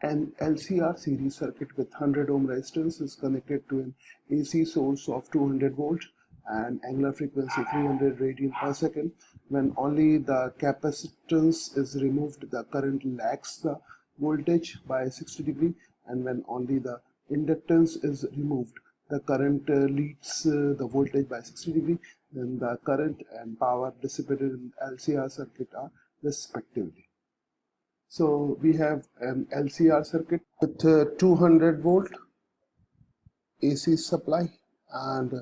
An LCR series circuit with 100 ohm resistance is connected to an AC source of 200 volt and angular frequency 300 radian per second. When only the capacitance is removed, the current lags the voltage by 60 degree, and when only the inductance is removed, the current leads the voltage by 60 degree. Then the current and power dissipated in LCR circuit are respectively. So we have an LCR circuit with 200 volt AC supply, and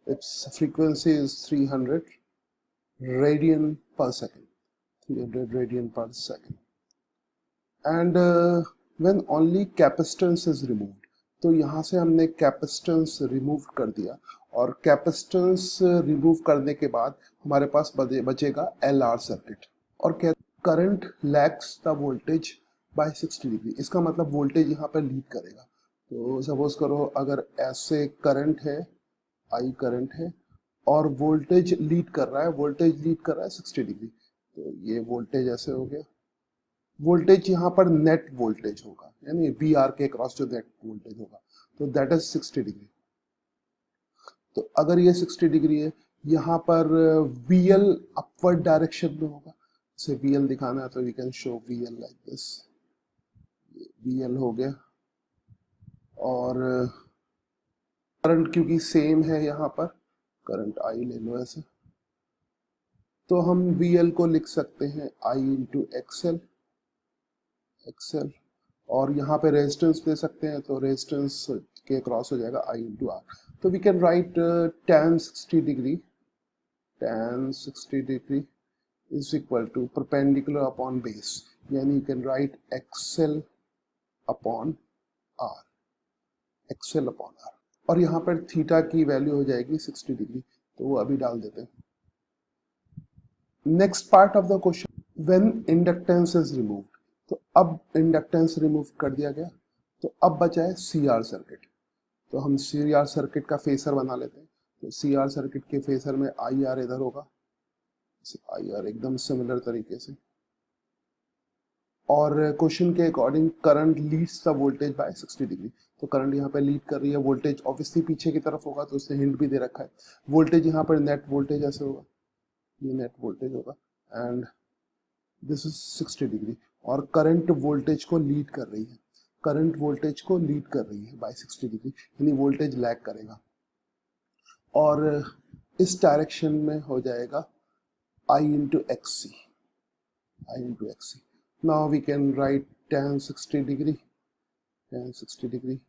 its frequency is 300 radian per second. 300 radian per second. And when only capacitance is removed, तो यहाँ से हमने capacitance remove कर दिया, और capacitance remove करने के बाद हमारे पास बचेगा LR सर्किट, और current lags the voltage by 60 degree. इसका मतलब वोल्टेज यहाँ पर लीड करेगा। तो सपोज करो अगर ऐसे करंट है, आई करंट है, और वोल्टेज लीड कर रहा है 60 डिग्री, तो ये वोल्टेज ऐसे हो गया। वोल्टेज यहाँ पर नेट वोल्टेज होगा, यानी वी आर के क्रॉस जो नेट वोल्टेज होगा, तो दैट इज 60 डिग्री। तो अगर ये 60 डिग्री है, यहाँ पर वी एल अपवर्ड डायरेक्शन में होगा। से वी एल दिखाना है तो we can show V L like this. V L हो गया, और करंट क्योंकि सेम है, यहाँ पर करंट आई ले लो ऐसे, तो हम वी एल को लिख सकते हैं आई इंटू एक्सएल, एक्सएल, और यहाँ पे रेजिस्टेंस दे सकते हैं, तो रेजिस्टेंस के क्रॉस हो जाएगा आई इंटू आर। तो we can write tan 60 degree, tan 60 degree is equal to perpendicular upon base, यानी you can write XL upon R, XL upon R, और यहाँ पर थीटा की वैल्यू हो जाएगी 60 डिग्री, तो वो अभी डाल देते हैं। Next part of the question, when inductance is removed, तो अब इंडक्टेंस रिमूव कर दिया गया, तो अब बचा है CR सर्किट। तो हम CR सर्किट का फेसर बना लेते हैं। तो CR सर्किट के फेसर में IR इधर होगा, IR एकदम सिमिलर तरीके से, और क्वेश्चन के according current leads the voltage by 60 degree. तो करंट यहाँ पे लीड कर रही है, वोल्टेज ऑब्वियसली पीछे की तरफ होगा, तो उसने हिंट भी दे रखा है। वोल्टेज यहाँ पर नेट वोल्टेज ऐसे होगा, ये नेट वोल्टेज होगा, एंड दिस इज 60 डिग्री, और करंट वोल्टेज को लीड कर रही है, करंट वोल्टेज को लीड कर रही है बाय 60 डिग्री, यानी वोल्टेज लैग करेगा, और इस डायरेक्शन में हो जाएगा I into XC, I into XC. Now we can write tan 60 degree, tan 60 degree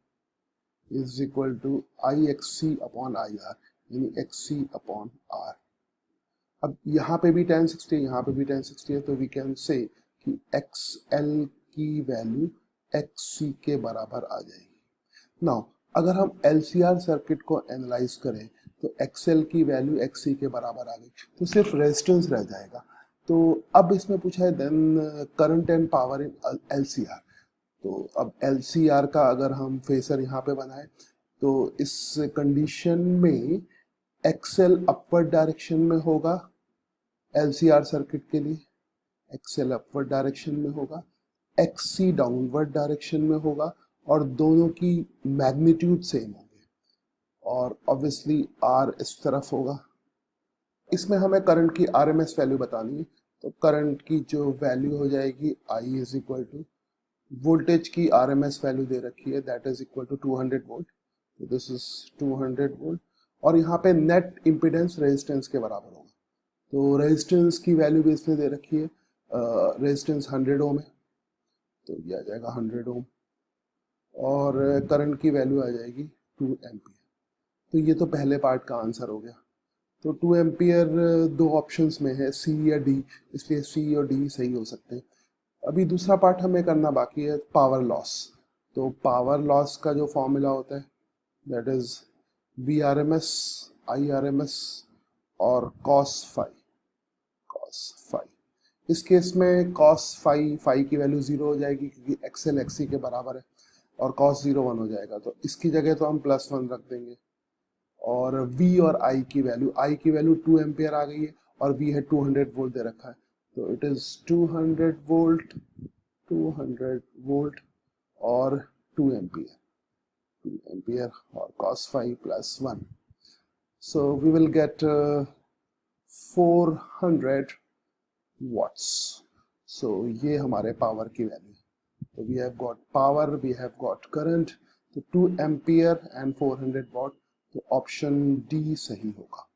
is equal to IXC upon IR, यानी XC upon R। अब यहाँ पे भी tan 60, यहाँ पे भी tan 60 है, तो we can say कि XL की वैल्यू XC के बराबर आ जाएगी। Now अगर हम LCR सर्किट को एनालाइज करें, तो XL की वैल्यू XC के बराबर आ गई, तो सिर्फ रेजिस्टेंस रह जाएगा। तो अब इसमें पूछा है then current and power in LCR। तो अब LCR का अगर हम फेसर यहाँ पे बनाए, तो इस कंडीशन में XL अपवर्ड डायरेक्शन में होगा, LCR सर्किट के लिए XL अपवर्ड डायरेक्शन में होगा, XC डाउनवर्ड डायरेक्शन में होगा, और दोनों की मैग्नीट्यूड सेम होंगे, और ऑब्वियसली R इस तरफ होगा। इसमें हमें करंट की RMS वैल्यू बतानी है, तो करंट की जो वैल्यू हो जाएगी I is equal to voltage की RMS वैल्यू दे रखी है, that is equal to 200 volt, तो दिस इज 200 वोल्ट, और यहाँ पे नेट इम्पीडेंस रेजिस्टेंस के बराबर होगा। तो रेजिस्टेंस की वैल्यू भी इसने दे रखी है, रेजिस्टेंस 100 ओम है, तो ये आ जाएगा 100 ओम, और करंट की वैल्यू आ जाएगी 2 एम्पियर। तो ये तो पहले पार्ट का आंसर हो गया। तो 2 एम्पियर दो ऑप्शंस में है, C या D, इसलिए C और D सही हो सकते हैं। अभी दूसरा पार्ट हमें करना बाकी है, पावर लॉस। तो पावर लॉस का जो फॉर्मूला होता है, दैट इज VRMS IRMS और cos फाई। इस केस में cos फाई की वैल्यू 0 हो जाएगी, क्योंकि XL XC के बराबर है, और cos 0 1 हो जाएगा, तो इसकी जगह तो हम +1 रख देंगे, और V और I की वैल्यू 2 एम्पियर आ गई है, और V है 200 वोल्ट दे रखा है, तो इट इज 200 वोल्ट, और 2 एम्पियर, 2 एम्पियर और cos phi plus 1. So we will get 400 watts. So ये हमारे पावर की value. So we have got power, we have got current. तो 2 एम्पियर एंड 400 watt. तो ऑप्शन डी सही होगा.